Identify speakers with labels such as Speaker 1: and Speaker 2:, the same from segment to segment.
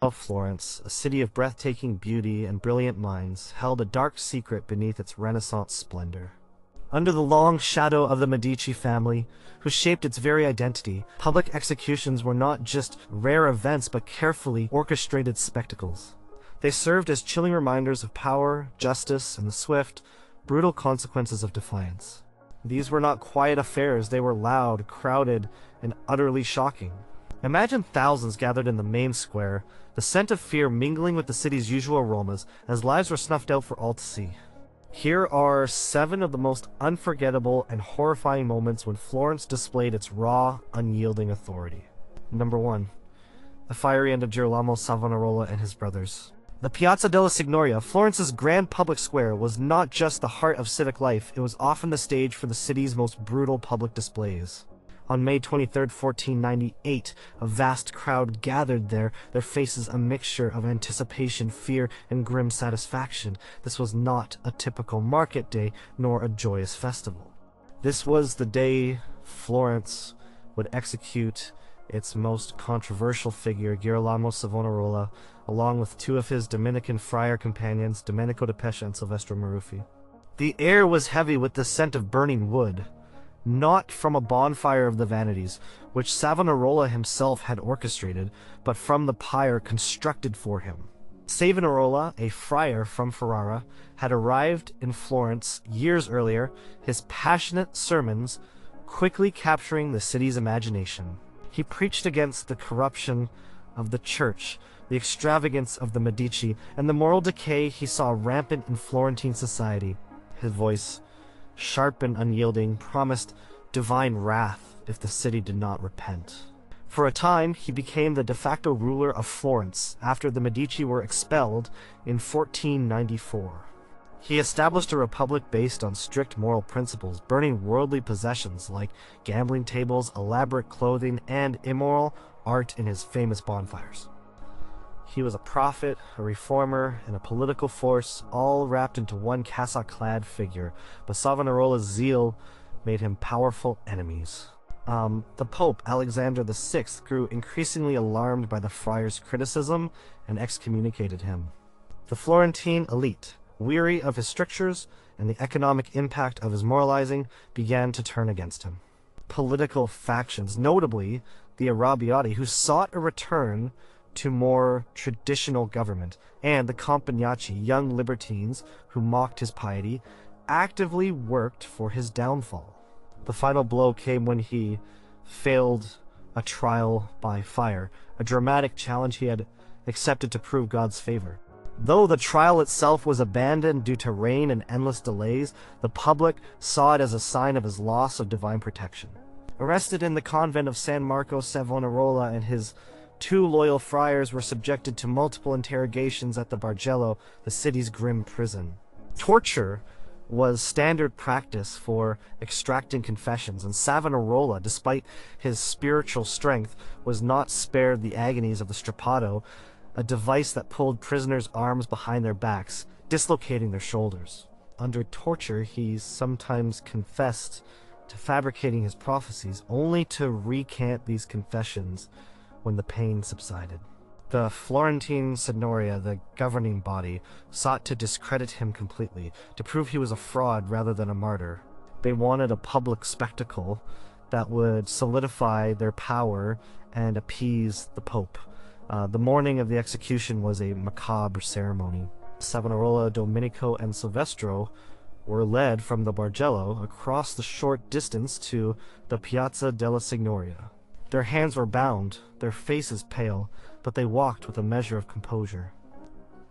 Speaker 1: of Florence, a city of breathtaking beauty and brilliant minds, held a dark secret beneath its Renaissance splendor. Under the long shadow of the Medici family, who shaped its very identity, public executions were not just rare events but carefully orchestrated spectacles. They served as chilling reminders of power, justice, and the swift, brutal consequences of defiance. These were not quiet affairs, they were loud, crowded, and utterly shocking. Imagine thousands gathered in the main square, the scent of fear mingling with the city's usual aromas as lives were snuffed out for all to see. Here are 7 of the most unforgettable and horrifying moments when Florence displayed its raw, unyielding authority. Number 1. The fiery end of Girolamo Savonarola and his brothers. The Piazza della Signoria, Florence's grand public square, was not just the heart of civic life, it was often the stage for the city's most brutal public displays. On May 23, 1498, a vast crowd gathered there, their faces a mixture of anticipation, fear, and grim satisfaction. This was not a typical market day, nor a joyous festival. This was the day Florence would execute its most controversial figure, Girolamo Savonarola, along with 2 of his Dominican friar companions, Domenico de Pazzi and Silvestro Maruffi. The air was heavy with the scent of burning wood, not from a bonfire of the vanities, which Savonarola himself had orchestrated, but from the pyre constructed for him. Savonarola, a friar from Ferrara, had arrived in Florence years earlier, his passionate sermons quickly capturing the city's imagination. He preached against the corruption of the church, the extravagance of the Medici, and the moral decay he saw rampant in Florentine society. His voice, sharp and unyielding, promised divine wrath if the city did not repent. For a time, he became the de facto ruler of Florence after the Medici were expelled in 1494. He established a republic based on strict moral principles, burning worldly possessions like gambling tables, elaborate clothing, and immoral art in his famous bonfires. He was a prophet, a reformer, and a political force, all wrapped into one cassock-clad figure, but Savonarola's zeal made him powerful enemies. The Pope, Alexander VI, grew increasingly alarmed by the friar's criticism and excommunicated him. The Florentine elite, weary of his strictures and the economic impact of his moralizing, began to turn against him. Political factions, notably the Arrabbiati, who sought a return to more traditional government, and the Compagnacci, young libertines who mocked his piety, actively worked for his downfall. The final blow came when he failed a trial by fire, a dramatic challenge he had accepted to prove God's favor. Though the trial itself was abandoned due to rain and endless delays, the public saw it as a sign of his loss of divine protection. Arrested in the convent of San Marco, Savonarola and his 2 loyal friars were subjected to multiple interrogations at the Bargello, the city's grim prison. Torture was standard practice for extracting confessions, and Savonarola, despite his spiritual strength, was not spared the agonies of the strappato, a device that pulled prisoners' arms behind their backs, dislocating their shoulders. Under torture, he sometimes confessed to fabricating his prophecies, only to recant these confessions when the pain subsided. The Florentine Signoria, the governing body, sought to discredit him completely, to prove he was a fraud rather than a martyr. They wanted a public spectacle that would solidify their power and appease the Pope. The morning of the execution was a macabre ceremony. Savonarola, Domenico, and Silvestro were led from the Bargello across the short distance to the Piazza della Signoria. Their hands were bound, their faces pale, but they walked with a measure of composure.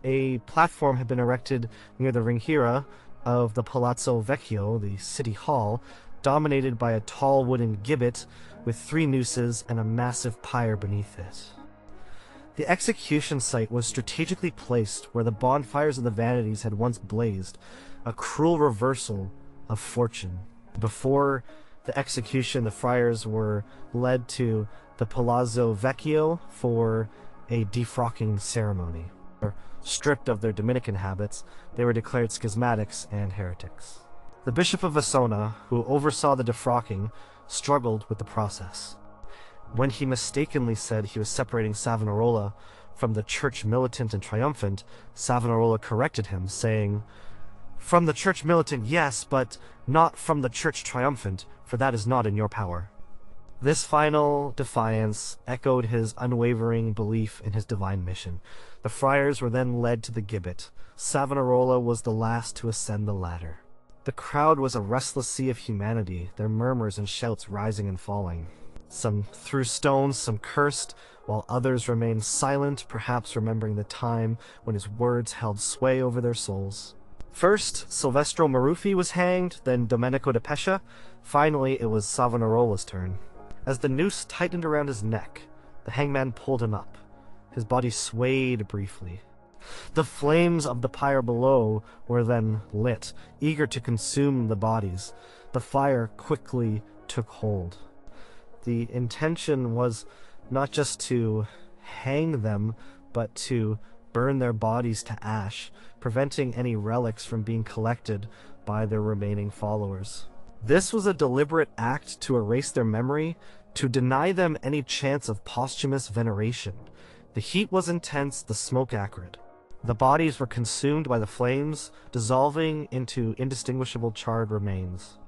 Speaker 1: A platform had been erected near the ringhiera of the Palazzo Vecchio, the city hall, dominated by a tall wooden gibbet with 3 nooses and a massive pyre beneath it. The execution site was strategically placed where the bonfires of the vanities had once blazed, a cruel reversal of fortune. Before the execution, the friars were led to the Palazzo Vecchio for a defrocking ceremony. Stripped of their Dominican habits, they were declared schismatics and heretics. The Bishop of Vassona, who oversaw the defrocking, struggled with the process. When he mistakenly said he was separating Savonarola from the church militant and triumphant, Savonarola corrected him, saying, "From the church militant, yes, but not from the church triumphant, for that is not in your power." This final defiance echoed his unwavering belief in his divine mission. The friars were then led to the gibbet. Savonarola was the last to ascend the ladder. The crowd was a restless sea of humanity, their murmurs and shouts rising and falling. Some threw stones, some cursed, while others remained silent, perhaps remembering the time when his words held sway over their souls. First, Silvestro Maruffi was hanged, then Domenico de Pescia. Finally, it was Savonarola's turn. As the noose tightened around his neck, the hangman pulled him up. His body swayed briefly. The flames of the pyre below were then lit, eager to consume the bodies. The fire quickly took hold. The intention was not just to hang them, but to burn their bodies to ash, preventing any relics from being collected by their remaining followers. This was a deliberate act to erase their memory, to deny them any chance of posthumous veneration. The heat was intense, the smoke acrid. The bodies were consumed by the flames, dissolving into indistinguishable charred remains.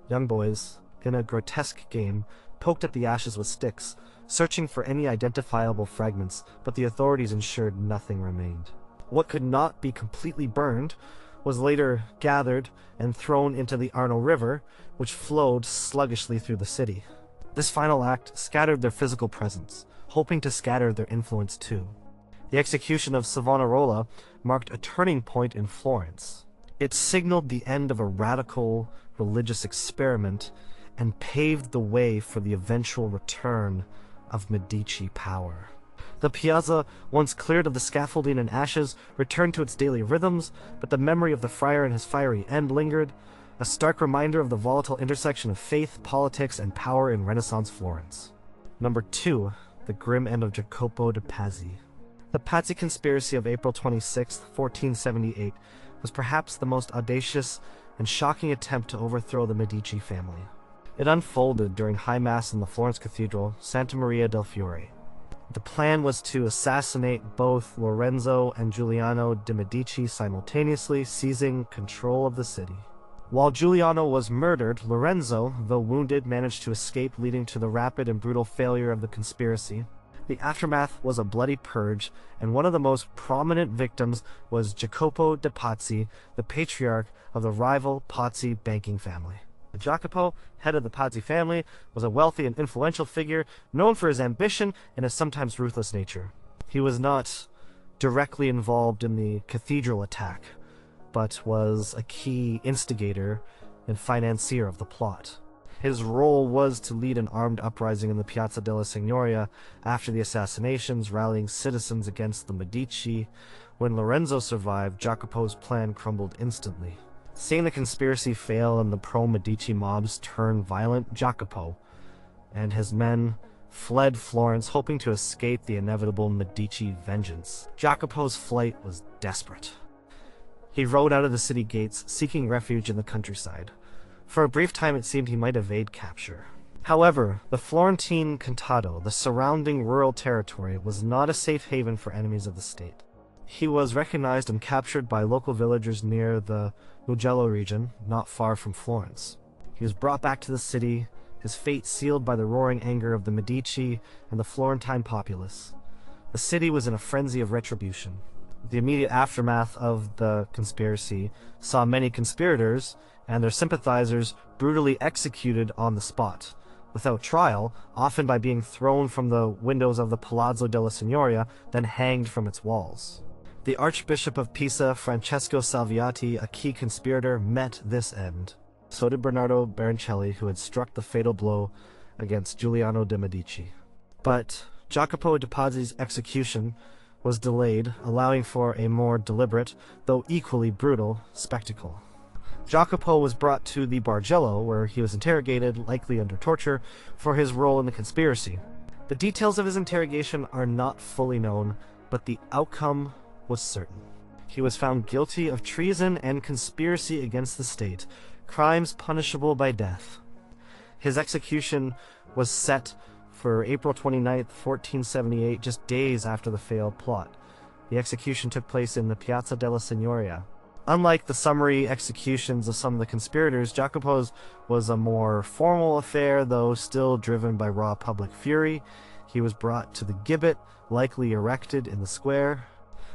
Speaker 1: Young boys, in a grotesque game, poked at the ashes with sticks, searching for any identifiable fragments, but the authorities ensured nothing remained. What could not be completely burned was later gathered and thrown into the Arno River, which flowed sluggishly through the city. This final act scattered their physical presence, hoping to scatter their influence too. The execution of Savonarola marked a turning point in Florence. It signaled the end of a radical religious experiment and paved the way for the eventual return of Medici power. The piazza, once cleared of the scaffolding and ashes, returned to its daily rhythms, but the memory of the friar and his fiery end lingered, a stark reminder of the volatile intersection of faith, politics, and power in Renaissance Florence. Number 2. The grim end of Jacopo de Pazzi. The Pazzi conspiracy of April 26, 1478, was perhaps the most audacious and shocking attempt to overthrow the Medici family. It unfolded during High Mass in the Florence Cathedral, Santa Maria del Fiore. The plan was to assassinate both Lorenzo and Giuliano de' Medici simultaneously, seizing control of the city. While Giuliano was murdered, Lorenzo, though wounded, managed to escape, leading to the rapid and brutal failure of the conspiracy. The aftermath was a bloody purge, and one of the most prominent victims was Jacopo de Pazzi, the patriarch of the rival Pazzi banking family. Jacopo, head of the Pazzi family, was a wealthy and influential figure, known for his ambition and his sometimes ruthless nature. He was not directly involved in the cathedral attack, but was a key instigator and financier of the plot. His role was to lead an armed uprising in the Piazza della Signoria after the assassinations, rallying citizens against the Medici. When Lorenzo survived, Jacopo's plan crumbled instantly. Seeing the conspiracy fail and the pro-Medici mobs turn violent, Jacopo and his men fled Florence, hoping to escape the inevitable Medici vengeance. Jacopo's flight was desperate. He rode out of the city gates, seeking refuge in the countryside. For a brief time it seemed he might evade capture. However, the Florentine Contado, the surrounding rural territory, was not a safe haven for enemies of the state. He was recognized and captured by local villagers near the Mugello region, not far from Florence. He was brought back to the city, his fate sealed by the roaring anger of the Medici and the Florentine populace. The city was in a frenzy of retribution. The immediate aftermath of the conspiracy saw many conspirators and their sympathizers brutally executed on the spot, without trial, often by being thrown from the windows of the Palazzo della Signoria, then hanged from its walls. The Archbishop of Pisa, Francesco Salviati, a key conspirator, met this end. So did Bernardo Baroncelli, who had struck the fatal blow against Giuliano de' Medici. But Jacopo de Pazzi's execution was delayed, allowing for a more deliberate, though equally brutal, spectacle. Jacopo was brought to the Bargello, where he was interrogated, likely under torture, for his role in the conspiracy. The details of his interrogation are not fully known, but the outcome was certain. He was found guilty of treason and conspiracy against the state, crimes punishable by death. His execution was set for April 29th, 1478, just days after the failed plot. The execution took place in the Piazza della Signoria. Unlike the summary executions of some of the conspirators, Jacopo's was a more formal affair, though still driven by raw public fury. He was brought to the gibbet, likely erected in the square.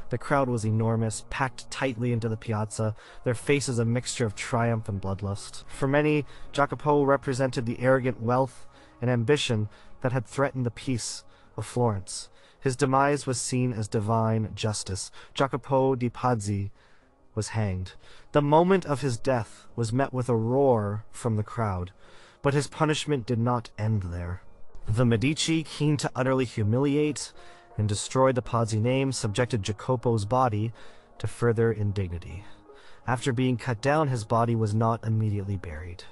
Speaker 1: The crowd was enormous, packed tightly into the piazza, their faces a mixture of triumph and bloodlust. For many, Jacopo represented the arrogant wealth and ambition that had threatened the peace of Florence. His demise was seen as divine justice. Jacopo de Pazzi was hanged. The moment of his death was met with a roar from the crowd, but his punishment did not end there. The Medici, keen to utterly humiliate and destroy the Pazzi name, subjected Jacopo's body to further indignity. After being cut down, his body was not immediately buried.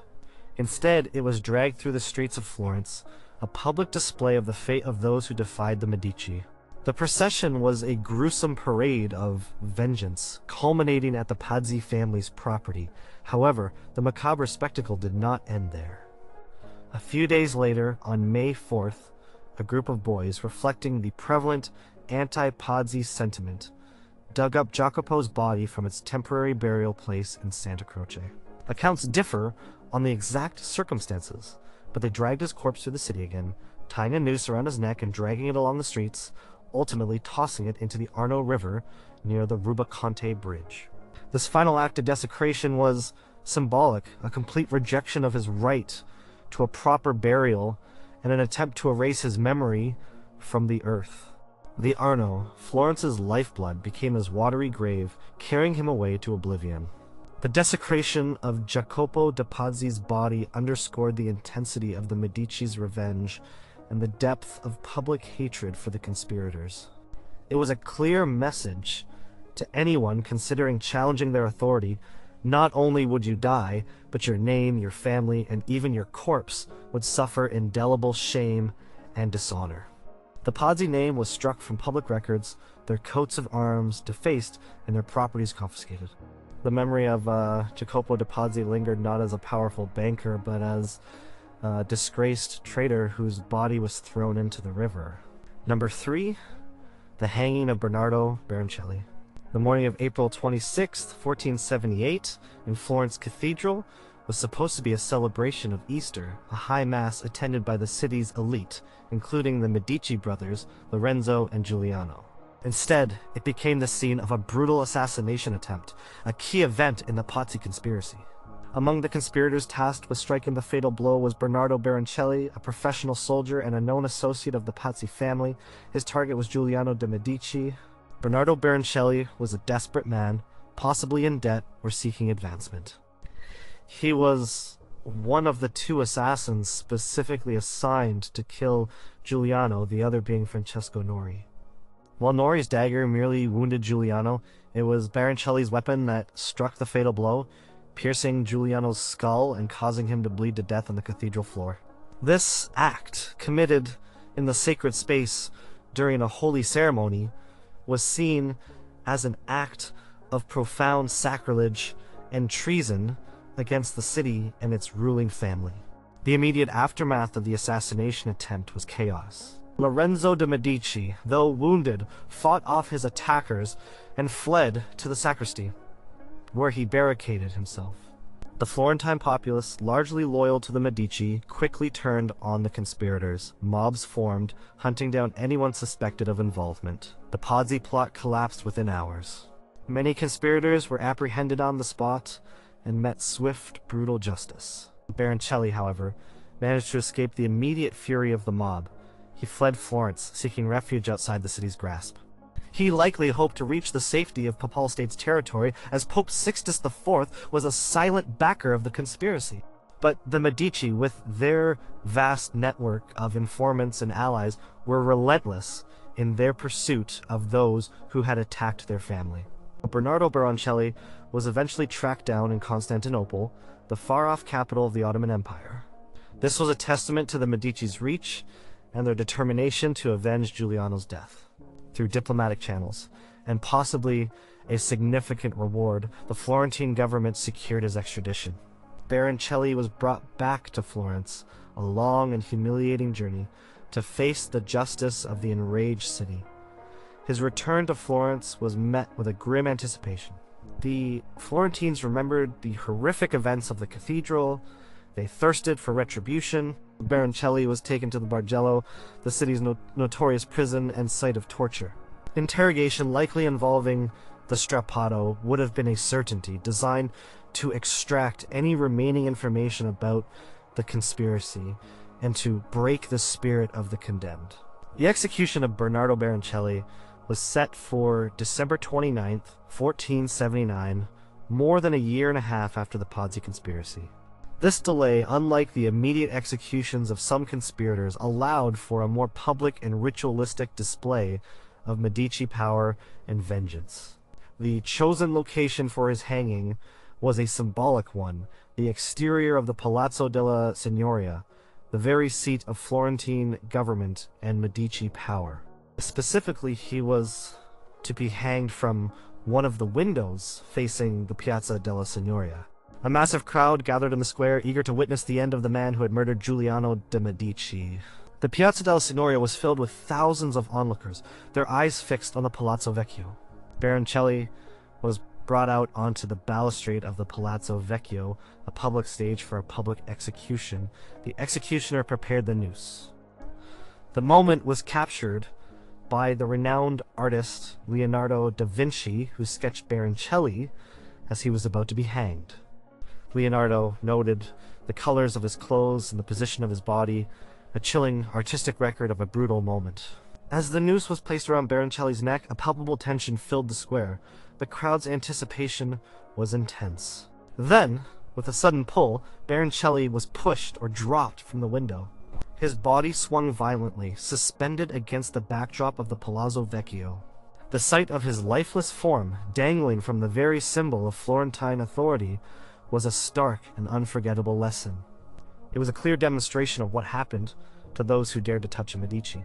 Speaker 1: Instead, it was dragged through the streets of Florence, a public display of the fate of those who defied the Medici. The procession was a gruesome parade of vengeance, culminating at the Pazzi family's property. However, the macabre spectacle did not end there. A few days later, on May 4th, a group of boys, reflecting the prevalent anti-Pazzi sentiment, dug up Jacopo's body from its temporary burial place in Santa Croce. Accounts differ on the exact circumstances, but they dragged his corpse through the city again, tying a noose around his neck and dragging it along the streets, ultimately tossing it into the Arno River near the Rubaconte Bridge. This final act of desecration was symbolic, a complete rejection of his right to a proper burial and an attempt to erase his memory from the earth. The Arno, Florence's lifeblood, became his watery grave, carrying him away to oblivion. The desecration of Jacopo de Pazzi's body underscored the intensity of the Medici's revenge and the depth of public hatred for the conspirators. It was a clear message to anyone considering challenging their authority. Not only would you die, but your name, your family, and even your corpse would suffer indelible shame and dishonor. The Pazzi name was struck from public records, their coats of arms defaced, and their properties confiscated. The memory of Jacopo de Pazzi lingered not as a powerful banker, but as a disgraced traitor whose body was thrown into the river. Number 3, the hanging of Bernardo Baroncelli. The morning of April 26, 1478, in Florence Cathedral, was supposed to be a celebration of Easter, a high mass attended by the city's elite, including the Medici brothers, Lorenzo and Giuliano. Instead, it became the scene of a brutal assassination attempt, a key event in the Pazzi conspiracy. Among the conspirators tasked with striking the fatal blow was Bernardo Baroncelli, a professional soldier and a known associate of the Pazzi family. His target was Giuliano de Medici. Bernardo Baroncelli was a desperate man, possibly in debt or seeking advancement. He was one of the 2 assassins specifically assigned to kill Giuliano, the other being Francesco Nori. While Nori's dagger merely wounded Giuliano, it was Baroncelli's weapon that struck the fatal blow, piercing Giuliano's skull and causing him to bleed to death on the cathedral floor. This act, committed in the sacred space during a holy ceremony, was seen as an act of profound sacrilege and treason against the city and its ruling family. The immediate aftermath of the assassination attempt was chaos. Lorenzo de Medici, though wounded, fought off his attackers and fled to the sacristy, where he barricaded himself. The Florentine populace, largely loyal to the Medici, quickly turned on the conspirators. Mobs formed, hunting down anyone suspected of involvement. The Pazzi plot collapsed within hours. Many conspirators were apprehended on the spot and met swift, brutal justice. Baroncelli, however, managed to escape the immediate fury of the mob. He fled Florence, seeking refuge outside the city's grasp. He likely hoped to reach the safety of Papal States territory, as Pope Sixtus IV was a silent backer of the conspiracy. But the Medici, with their vast network of informants and allies, were relentless in their pursuit of those who had attacked their family. Bernardo Baroncelli was eventually tracked down in Constantinople, the far-off capital of the Ottoman Empire. This was a testament to the Medici's reach and their determination to avenge Giuliano's death. Through diplomatic channels, and possibly a significant reward, the Florentine government secured his extradition. Baroncelli was brought back to Florence, a long and humiliating journey, to face the justice of the enraged city. His return to Florence was met with a grim anticipation. The Florentines remembered the horrific events of the cathedral. They thirsted for retribution. Baroncelli was taken to the Bargello, the city's notorious prison and site of torture. Interrogation, likely involving the Strappato, would have been a certainty, designed to extract any remaining information about the conspiracy and to break the spirit of the condemned. The execution of Bernardo Baroncelli was set for December 29th, 1479, more than a year and a half after the Pazzi conspiracy. This delay, unlike the immediate executions of some conspirators, allowed for a more public and ritualistic display of Medici power and vengeance. The chosen location for his hanging was a symbolic one, the exterior of the Palazzo della Signoria, the very seat of Florentine government and Medici power. Specifically, he was to be hanged from one of the windows facing the Piazza della Signoria. A massive crowd gathered in the square, eager to witness the end of the man who had murdered Giuliano de' Medici. The Piazza della Signoria was filled with thousands of onlookers, their eyes fixed on the Palazzo Vecchio. Baroncelli was brought out onto the balustrade of the Palazzo Vecchio, a public stage for a public execution. The executioner prepared the noose. The moment was captured by the renowned artist Leonardo da Vinci, who sketched Baroncelli as he was about to be hanged. Leonardo noted the colors of his clothes and the position of his body, a chilling artistic record of a brutal moment. As the noose was placed around Baroncelli's neck, a palpable tension filled the square. The crowd's anticipation was intense. Then, with a sudden pull, Baroncelli was pushed or dropped from the window. His body swung violently, suspended against the backdrop of the Palazzo Vecchio. The sight of his lifeless form, dangling from the very symbol of Florentine authority, was a stark and unforgettable lesson. It was a clear demonstration of what happened to those who dared to touch a Medici.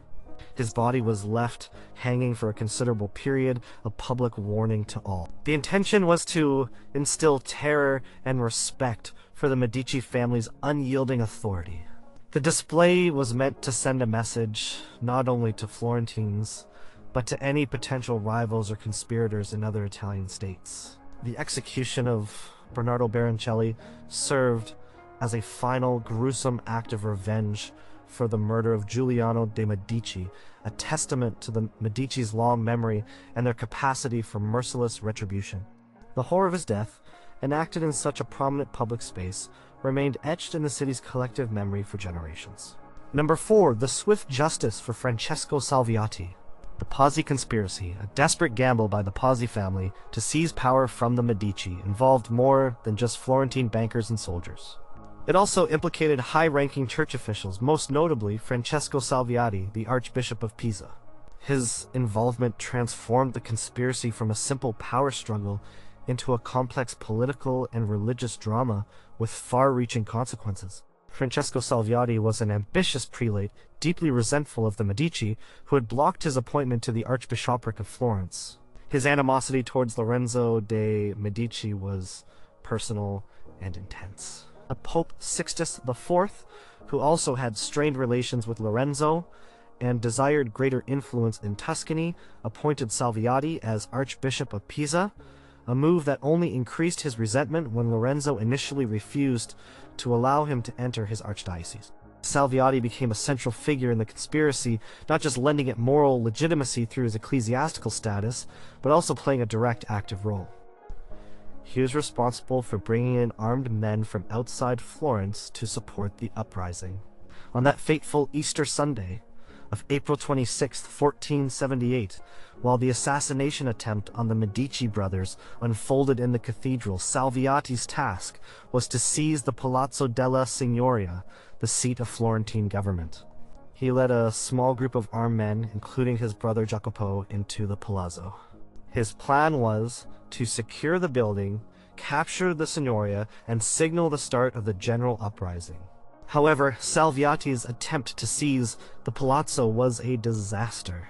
Speaker 1: His body was left hanging for a considerable period, a public warning to all. The intention was to instill terror and respect for the Medici family's unyielding authority. The display was meant to send a message not only to Florentines, but to any potential rivals or conspirators in other Italian states. The execution of Bernardo Baroncelli served as a final gruesome act of revenge for the murder of Giuliano de' Medici, a testament to the Medici's long memory and their capacity for merciless retribution. The horror of his death, enacted in such a prominent public space, remained etched in the city's collective memory for generations. Number 4. The swift justice for Francesco Salviati. The Pazzi conspiracy, a desperate gamble by the Pazzi family to seize power from the Medici, involved more than just Florentine bankers and soldiers. It also implicated high-ranking church officials, most notably Francesco Salviati, the Archbishop of Pisa. His involvement transformed the conspiracy from a simple power struggle into a complex political and religious drama with far-reaching consequences. Francesco Salviati was an ambitious prelate, deeply resentful of the Medici, who had blocked his appointment to the Archbishopric of Florence. His animosity towards Lorenzo de' Medici was personal and intense. Pope Sixtus IV, who also had strained relations with Lorenzo and desired greater influence in Tuscany, appointed Salviati as Archbishop of Pisa, a move that only increased his resentment when Lorenzo initially refused to allow him to enter his archdiocese. Salviati became a central figure in the conspiracy, not just lending it moral legitimacy through his ecclesiastical status, but also playing a direct active role. He was responsible for bringing in armed men from outside Florence to support the uprising. On that fateful Easter Sunday of April 26, 1478, while the assassination attempt on the Medici brothers unfolded in the cathedral, Salviati's task was to seize the Palazzo della Signoria, the seat of Florentine government. He led a small group of armed men, including his brother Jacopo, into the palazzo. His plan was to secure the building, capture the Signoria, and signal the start of the general uprising. However, Salviati's attempt to seize the palazzo was a disaster.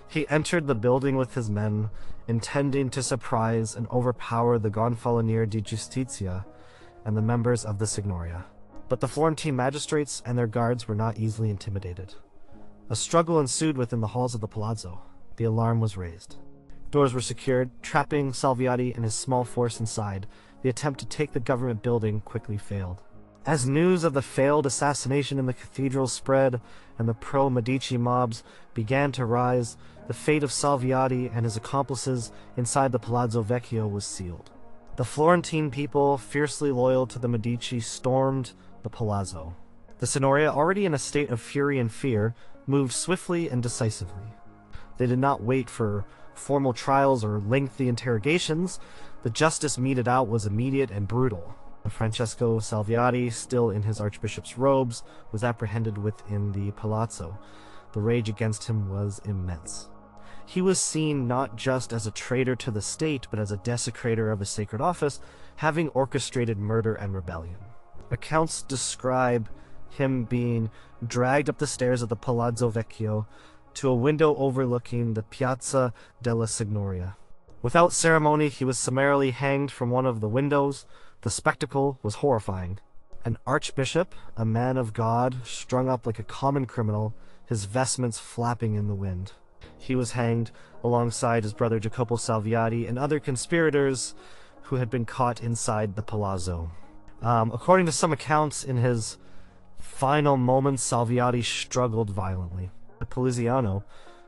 Speaker 1: He entered the building with his men, intending to surprise and overpower the Gonfaloniere di Giustizia and the members of the Signoria. But the Florentine magistrates and their guards were not easily intimidated. A struggle ensued within the halls of the palazzo. The alarm was raised. Doors were secured, trapping Salviati and his small force inside. The attempt to take the government building quickly failed. As news of the failed assassination in the cathedral spread and the pro-Medici mobs began to rise, the fate of Salviati and his accomplices inside the Palazzo Vecchio was sealed. The Florentine people, fiercely loyal to the Medici, stormed the palazzo. The Signoria, already in a state of fury and fear, moved swiftly and decisively. They did not wait for formal trials or lengthy interrogations. The justice meted out was immediate and brutal. Francesco Salviati, still in his archbishop's robes, was apprehended within the palazzo. The rage against him was immense. He was seen not just as a traitor to the state, but as a desecrator of a sacred office, having orchestrated murder and rebellion. Accounts describe him being dragged up the stairs of the Palazzo Vecchio to a window overlooking the Piazza della Signoria. Without ceremony, he was summarily hanged from one of the windows. The spectacle was horrifying. An archbishop, a man of God, strung up like a common criminal, his vestments flapping in the wind. He was hanged alongside his brother Jacopo Salviati and other conspirators who had been caught inside the palazzo. According to some accounts, in his final moments, Salviati struggled violently. Poliziano,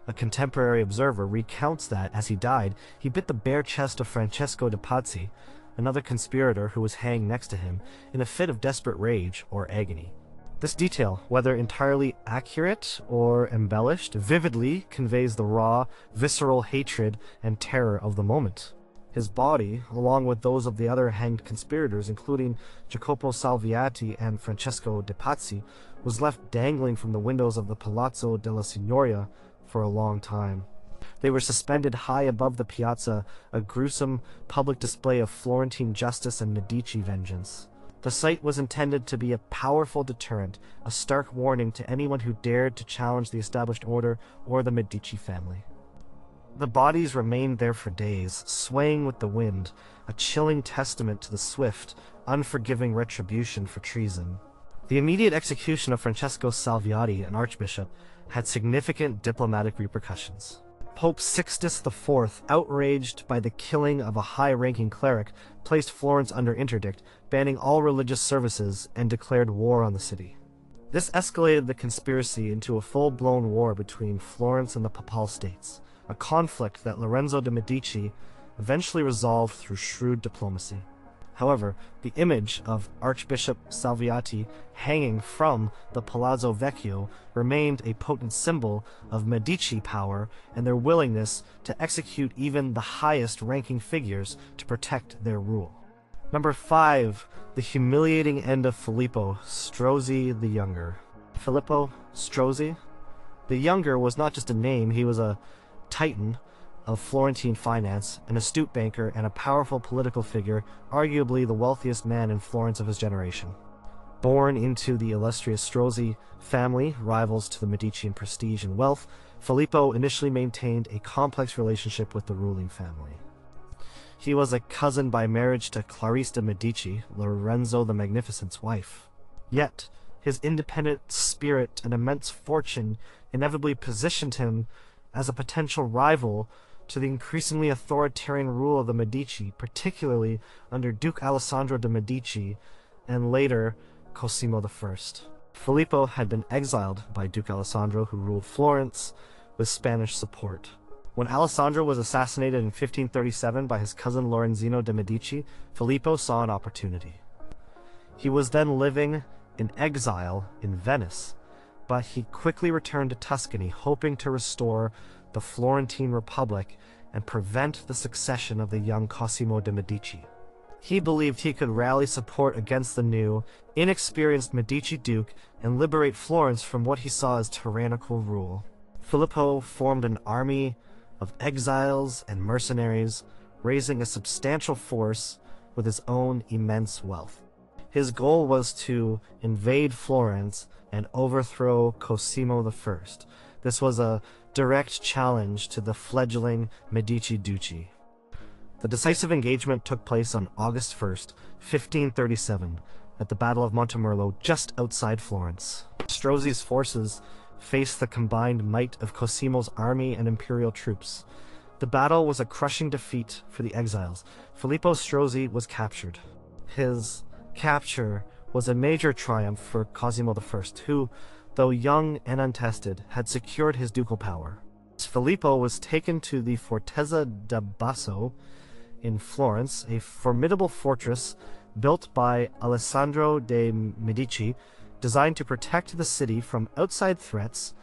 Speaker 1: a contemporary observer, recounts that, as he died, he bit the bare chest of Francesco de Pazzi, another conspirator who was hanged next to him, in a fit of desperate rage or agony. This detail, whether entirely accurate or embellished, vividly conveys the raw, visceral hatred and terror of the moment. His body, along with those of the other hanged conspirators, including Jacopo Salviati and Francesco de Pazzi, was left dangling from the windows of the Palazzo della Signoria for a long time. They were suspended high above the piazza, a gruesome public display of Florentine justice and Medici vengeance. The sight was intended to be a powerful deterrent, a stark warning to anyone who dared to challenge the established order or the Medici family. The bodies remained there for days, swaying with the wind, a chilling testament to the swift, unforgiving retribution for treason. The immediate execution of Francesco Salviati, an archbishop, had significant diplomatic repercussions. Pope Sixtus IV, outraged by the killing of a high-ranking cleric, placed Florence under interdict, banning all religious services, and declared war on the city. This escalated the conspiracy into a full-blown war between Florence and the Papal States, a conflict that Lorenzo de' Medici eventually resolved through shrewd diplomacy. However, the image of Archbishop Salviati hanging from the Palazzo Vecchio remained a potent symbol of Medici power and their willingness to execute even the highest-ranking figures to protect their rule. Number 5. The humiliating end of Filippo Strozzi the Younger. Filippo Strozzi the Younger was not just a name, he was a titan of Florentine finance, an astute banker, and a powerful political figure, arguably the wealthiest man in Florence of his generation. Born into the illustrious Strozzi family, rivals to the Medici in prestige and wealth, Filippo initially maintained a complex relationship with the ruling family. He was a cousin by marriage to Clarice de' Medici, Lorenzo the Magnificent's wife. Yet, his independent spirit and immense fortune inevitably positioned him as a potential rival to the increasingly authoritarian rule of the Medici, particularly under Duke Alessandro de' Medici and later Cosimo I. Filippo had been exiled by Duke Alessandro, who ruled Florence with Spanish support. When Alessandro was assassinated in 1537 by his cousin Lorenzino de' Medici, Filippo saw an opportunity. He was then living in exile in Venice, but he quickly returned to Tuscany, hoping to restore the Florentine Republic and prevent the succession of the young Cosimo de' Medici. He believed he could rally support against the new, inexperienced Medici Duke and liberate Florence from what he saw as tyrannical rule. Filippo formed an army of exiles and mercenaries, raising a substantial force with his own immense wealth. His goal was to invade Florence and overthrow Cosimo I. This was a direct challenge to the fledgling Medici Duchy. The decisive engagement took place on August 1st, 1537, at the Battle of Montemerlo just outside Florence. Strozzi's forces faced the combined might of Cosimo's army and imperial troops. The battle was a crushing defeat for the exiles. Filippo Strozzi was captured. His capture was a major triumph for Cosimo I, who, though young and untested, had secured his ducal power. Filippo was taken to the Fortezza da Basso in Florence, a formidable fortress built by Alessandro de' Medici, designed to protect the city from outside threats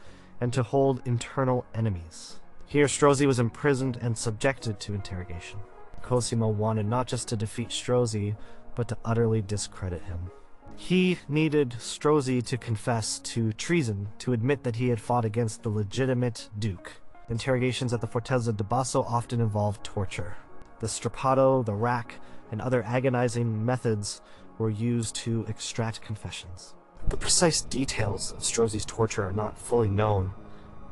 Speaker 1: and to hold internal enemies. Here Strozzi was imprisoned and subjected to interrogation. Cosimo wanted not just to defeat Strozzi, but to utterly discredit him. He needed Strozzi to confess to treason, to admit that he had fought against the legitimate duke. Interrogations at the Fortezza da Basso often involved torture. The strappato, the rack, and other agonizing methods were used to extract confessions. The precise details of Strozzi's torture are not fully known,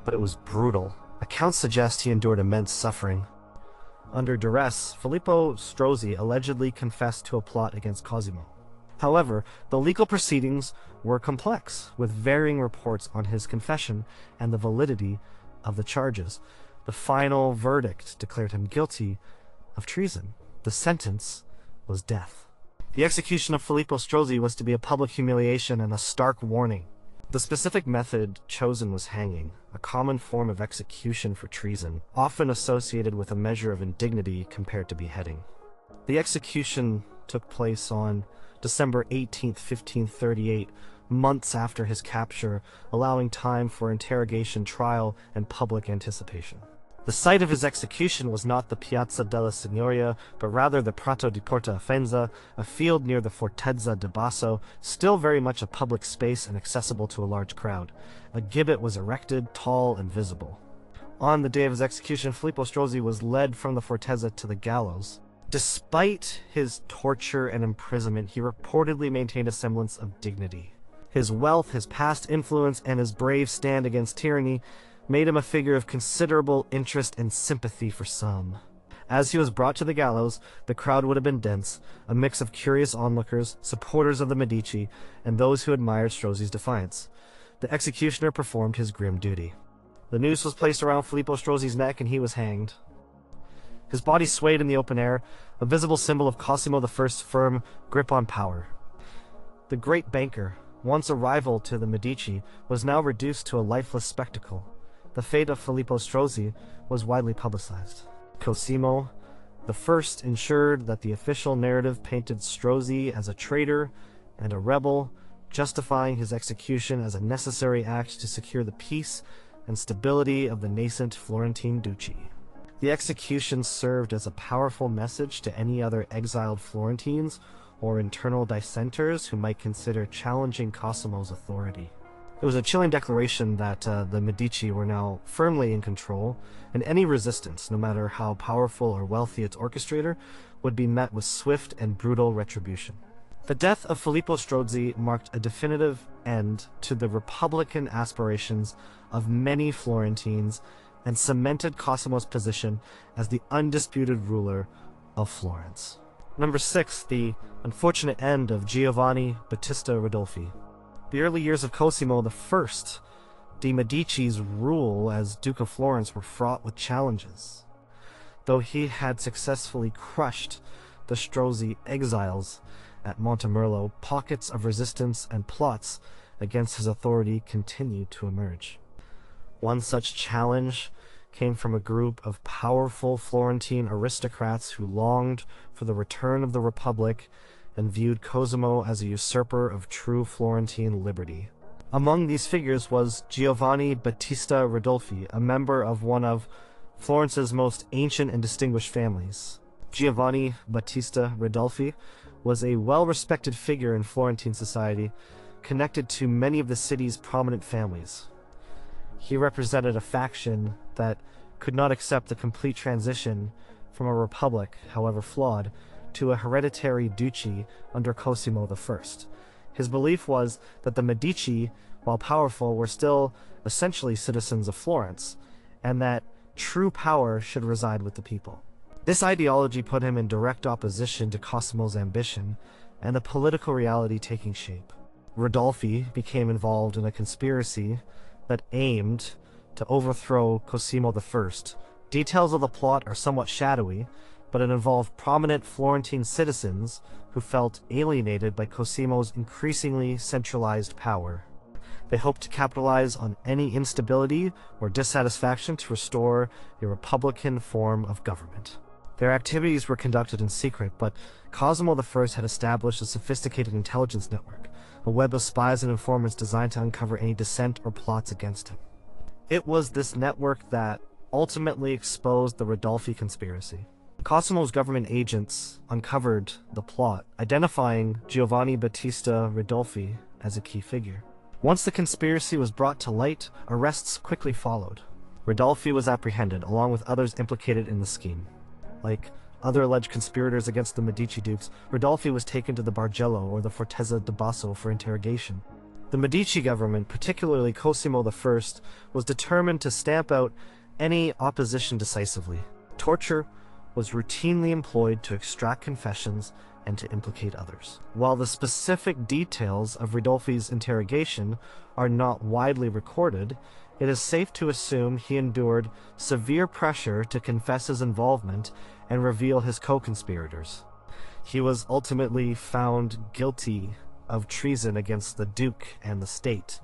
Speaker 1: but it was brutal. Accounts suggest he endured immense suffering. Under duress, Filippo Strozzi allegedly confessed to a plot against Cosimo. However, the legal proceedings were complex, with varying reports on his confession and the validity of the charges. The final verdict declared him guilty of treason. The sentence was death. The execution of Filippo Strozzi was to be a public humiliation and a stark warning. The specific method chosen was hanging, a common form of execution for treason, often associated with a measure of indignity compared to beheading. The execution took place on December 18, 1538, months after his capture, allowing time for interrogation, trial, and public anticipation. The site of his execution was not the Piazza della Signoria, but rather the Prato di Porta Offenza, a field near the Fortezza da Basso, still very much a public space and accessible to a large crowd. A gibbet was erected, tall and visible. On the day of his execution, Filippo Strozzi was led from the Fortezza to the gallows. Despite his torture and imprisonment, he reportedly maintained a semblance of dignity. His wealth, his past influence, and his brave stand against tyranny made him a figure of considerable interest and sympathy for some. As he was brought to the gallows, the crowd would have been dense, a mix of curious onlookers, supporters of the Medici, and those who admired Strozzi's defiance. The executioner performed his grim duty. The noose was placed around Filippo Strozzi's neck and he was hanged. His body swayed in the open air, a visible symbol of Cosimo I's firm grip on power. The great banker, once a rival to the Medici, was now reduced to a lifeless spectacle. The fate of Filippo Strozzi was widely publicized. Cosimo I ensured that the official narrative painted Strozzi as a traitor and a rebel, justifying his execution as a necessary act to secure the peace and stability of the nascent Florentine duchy. The execution served as a powerful message to any other exiled Florentines or internal dissenters who might consider challenging Cosimo's authority. It was a chilling declaration that the Medici were now firmly in control, and any resistance, no matter how powerful or wealthy its orchestrator, would be met with swift and brutal retribution. The death of Filippo Strozzi marked a definitive end to the republican aspirations of many Florentines and cemented Cosimo's position as the undisputed ruler of Florence. Number 6. The unfortunate end of Giovanni Battista Ridolfi. The early years of Cosimo I de' Medici's rule as Duke of Florence were fraught with challenges. Though he had successfully crushed the Strozzi exiles at Montemerlo, pockets of resistance and plots against his authority continued to emerge. One such challenge came from a group of powerful Florentine aristocrats who longed for the return of the Republic and viewed Cosimo as a usurper of true Florentine liberty. Among these figures was Giovanni Battista Ridolfi, a member of one of Florence's most ancient and distinguished families. Giovanni Battista Ridolfi was a well-respected figure in Florentine society, connected to many of the city's prominent families. He represented a faction that could not accept the complete transition from a republic, however flawed, to a hereditary duchy under Cosimo I. His belief was that the Medici, while powerful, were still essentially citizens of Florence, and that true power should reside with the people. This ideology put him in direct opposition to Cosimo's ambition and the political reality taking shape. Ridolfi became involved in a conspiracy that aimed to overthrow Cosimo I. Details of the plot are somewhat shadowy, but it involved prominent Florentine citizens who felt alienated by Cosimo's increasingly centralized power. They hoped to capitalize on any instability or dissatisfaction to restore a republican form of government. Their activities were conducted in secret, but Cosimo I had established a sophisticated intelligence network, a web of spies and informants designed to uncover any dissent or plots against him. It was this network that ultimately exposed the Ridolfi conspiracy. Cosimo's government agents uncovered the plot, identifying Giovanni Battista Ridolfi as a key figure. Once the conspiracy was brought to light, arrests quickly followed. Ridolfi was apprehended, along with others implicated in the scheme. Like other alleged conspirators against the Medici dukes, Ridolfi was taken to the Bargello or the Fortezza di Basso for interrogation. The Medici government, particularly Cosimo I, was determined to stamp out any opposition decisively. Torture was routinely employed to extract confessions and to implicate others. While the specific details of Ridolfi's interrogation are not widely recorded, it is safe to assume he endured severe pressure to confess his involvement and reveal his co-conspirators. He was ultimately found guilty of treason against the Duke and the state.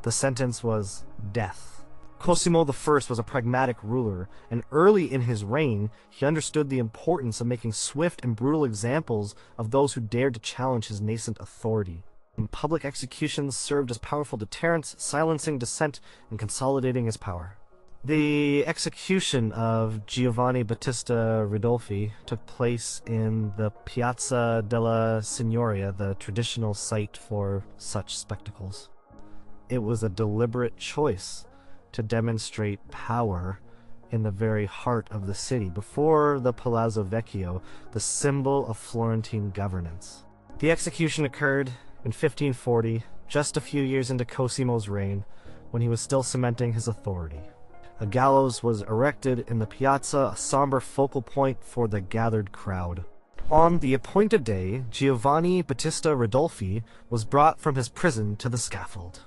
Speaker 1: The sentence was death. Cosimo I was a pragmatic ruler, and early in his reign, he understood the importance of making swift and brutal examples of those who dared to challenge his nascent authority. Public executions served as powerful deterrents, silencing dissent and consolidating his power. The execution of Giovanni Battista Ridolfi took place in the Piazza della Signoria, the traditional site for such spectacles. It was a deliberate choice to demonstrate power in the very heart of the city, before the Palazzo Vecchio, the symbol of Florentine governance. The execution occurred in 1540, just a few years into Cosimo's reign, when he was still cementing his authority. A gallows was erected in the piazza, a somber focal point for the gathered crowd. On the appointed day, Giovanni Battista Ridolfi was brought from his prison to the scaffold.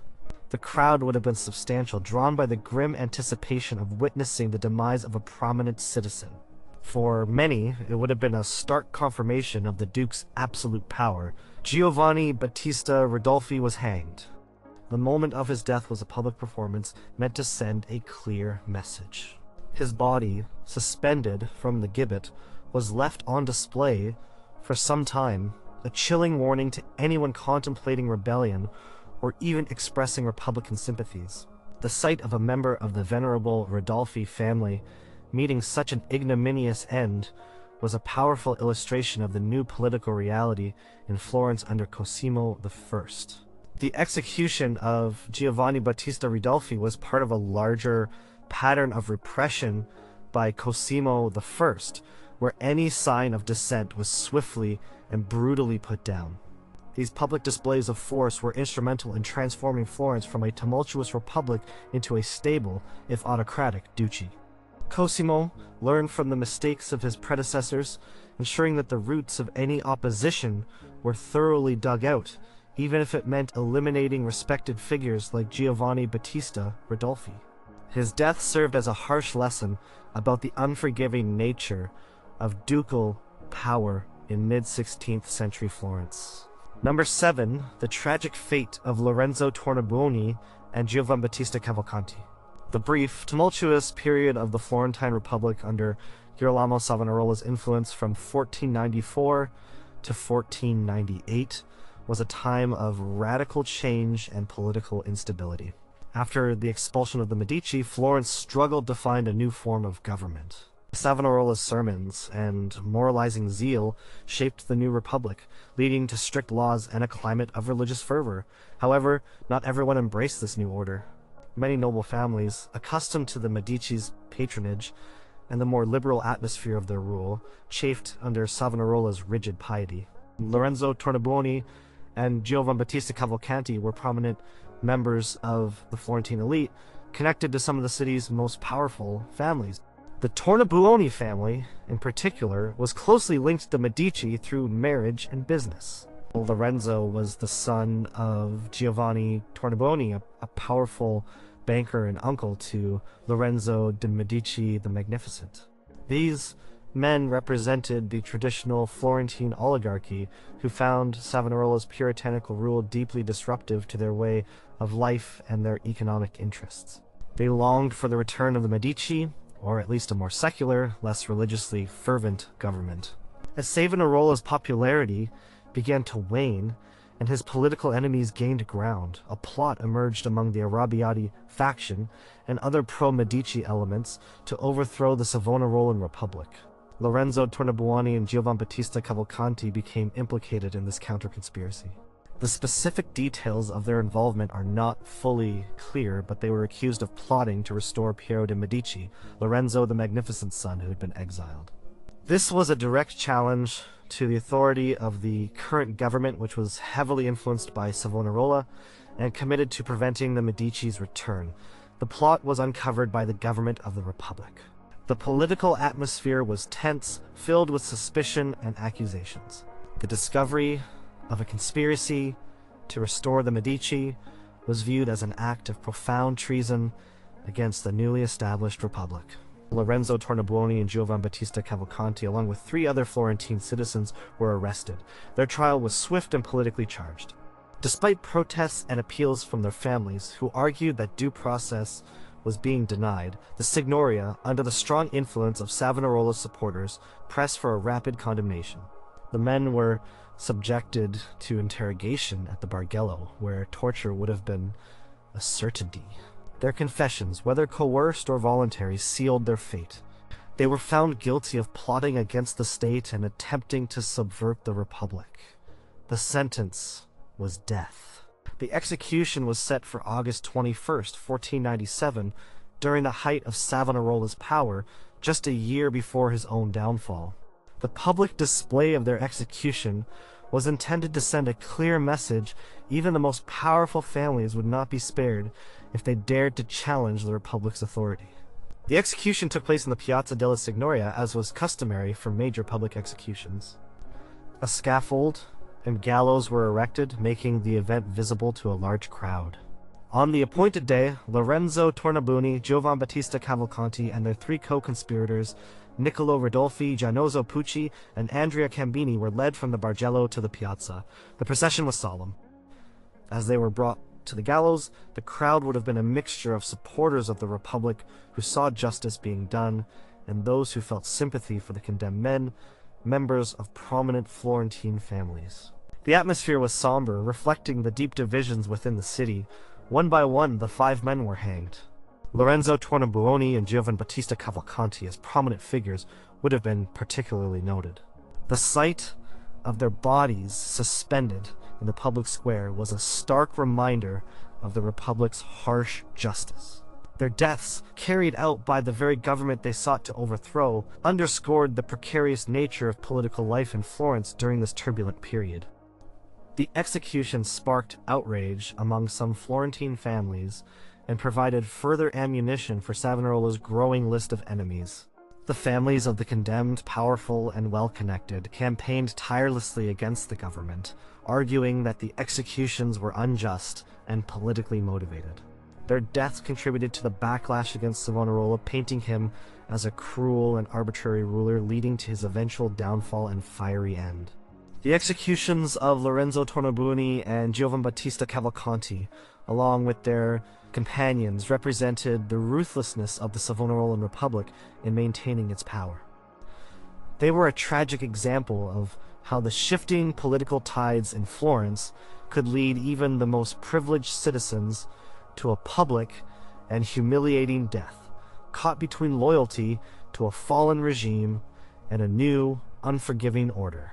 Speaker 1: The crowd would have been substantial, drawn by the grim anticipation of witnessing the demise of a prominent citizen. For many, it would have been a stark confirmation of the Duke's absolute power. Giovanni Battista Ridolfi was hanged. The moment of his death was a public performance meant to send a clear message. His body, suspended from the gibbet, was left on display for some time, a chilling warning to anyone contemplating rebellion or even expressing Republican sympathies. The sight of a member of the venerable Ridolfi family meeting such an ignominious end was a powerful illustration of the new political reality in Florence under Cosimo I. The execution of Giovanni Battista Ridolfi was part of a larger pattern of repression by Cosimo I, where any sign of dissent was swiftly and brutally put down. These public displays of force were instrumental in transforming Florence from a tumultuous republic into a stable, if autocratic, duchy. Cosimo learned from the mistakes of his predecessors, ensuring that the roots of any opposition were thoroughly dug out, even if it meant eliminating respected figures like Giovanni Battista Ridolfi. His death served as a harsh lesson about the unforgiving nature of ducal power in mid-16th century Florence. Number 7. The tragic fate of Lorenzo Tornabuoni and Giovan Battista Cavalcanti. The brief, tumultuous period of the Florentine Republic under Girolamo Savonarola's influence from 1494 to 1498 was a time of radical change and political instability. After the expulsion of the Medici, Florence struggled to find a new form of government. Savonarola's sermons and moralizing zeal shaped the new republic, leading to strict laws and a climate of religious fervor. However, not everyone embraced this new order. Many noble families, accustomed to the Medici's patronage and the more liberal atmosphere of their rule, chafed under Savonarola's rigid piety. Lorenzo Tornabuoni and Giovan Battista Cavalcanti were prominent members of the Florentine elite, connected to some of the city's most powerful families. The Tornabuoni family, in particular, was closely linked to Medici through marriage and business. Lorenzo was the son of Giovanni Tornabuoni, a powerful banker and uncle to Lorenzo de' Medici the Magnificent. These men represented the traditional Florentine oligarchy who found Savonarola's puritanical rule deeply disruptive to their way of life and their economic interests. They longed for the return of the Medici, or at least a more secular, less religiously fervent government. As Savonarola's popularity began to wane, and his political enemies gained ground, a plot emerged among the Arrabbiati faction and other pro-Medici elements to overthrow the Savonarolan Republic. Lorenzo Tornabuoni and Giovan Battista Cavalcanti became implicated in this counter-conspiracy. The specific details of their involvement are not fully clear, but they were accused of plotting to restore Piero de' Medici, Lorenzo the Magnificent's son who had been exiled. This was a direct challenge to the authority of the current government, which was heavily influenced by Savonarola and committed to preventing the Medici's return. The plot was uncovered by the government of the Republic. The political atmosphere was tense, filled with suspicion and accusations. The discovery of a conspiracy to restore the Medici was viewed as an act of profound treason against the newly established Republic. Lorenzo Tornabuoni and Giovan Battista Cavalcanti, along with 3 other Florentine citizens, were arrested. Their trial was swift and politically charged. Despite protests and appeals from their families, who argued that due process was being denied, the Signoria, under the strong influence of Savonarola's supporters, pressed for a rapid condemnation. The men were subjected to interrogation at the Bargello, where torture would have been a certainty. Their confessions, whether coerced or voluntary, sealed their fate. They were found guilty of plotting against the state and attempting to subvert the Republic. The sentence was death. The execution was set for August 21st, 1497, during the height of Savonarola's power, just a year before his own downfall. The public display of their execution was intended to send a clear message. Even the most powerful families would not be spared if they dared to challenge the Republic's authority. The execution took place in the Piazza della Signoria, as was customary for major public executions. A scaffold and gallows were erected, making the event visible to a large crowd. On the appointed day, Lorenzo Tornabuoni, Giovan Battista Cavalcanti, and their 3 co-conspirators, Niccolo Ridolfi, Giannozzo Pucci, and Andrea Cambini, were led from the Bargello to the piazza. The procession was solemn. As they were brought to the gallows, the crowd would have been a mixture of supporters of the Republic who saw justice being done, and those who felt sympathy for the condemned men, members of prominent Florentine families. The atmosphere was somber, reflecting the deep divisions within the city. One by one, the 5 men were hanged. Lorenzo Tornabuoni and Giovan Battista Cavalcanti, as prominent figures, would have been particularly noted. The sight of their bodies suspended in the public square was a stark reminder of the Republic's harsh justice. Their deaths, carried out by the very government they sought to overthrow, underscored the precarious nature of political life in Florence during this turbulent period. The execution sparked outrage among some Florentine families and provided further ammunition for Savonarola's growing list of enemies. The families of the condemned, powerful and well-connected, campaigned tirelessly against the government, arguing that the executions were unjust and politically motivated. Their deaths contributed to the backlash against Savonarola, painting him as a cruel and arbitrary ruler, leading to his eventual downfall and fiery end. The executions of Lorenzo Tornabuoni and Giovan Battista Cavalcanti, along with their companions, represented the ruthlessness of the Savonarolan Republic in maintaining its power. They were a tragic example of how the shifting political tides in Florence could lead even the most privileged citizens to a public and humiliating death, caught between loyalty to a fallen regime and a new, unforgiving order.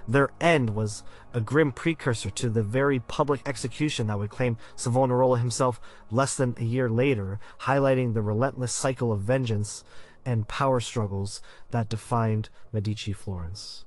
Speaker 1: Their end was a grim precursor to the very public execution that would claim Savonarola himself less than a year later, highlighting the relentless cycle of vengeance and power struggles that defined Medici Florence.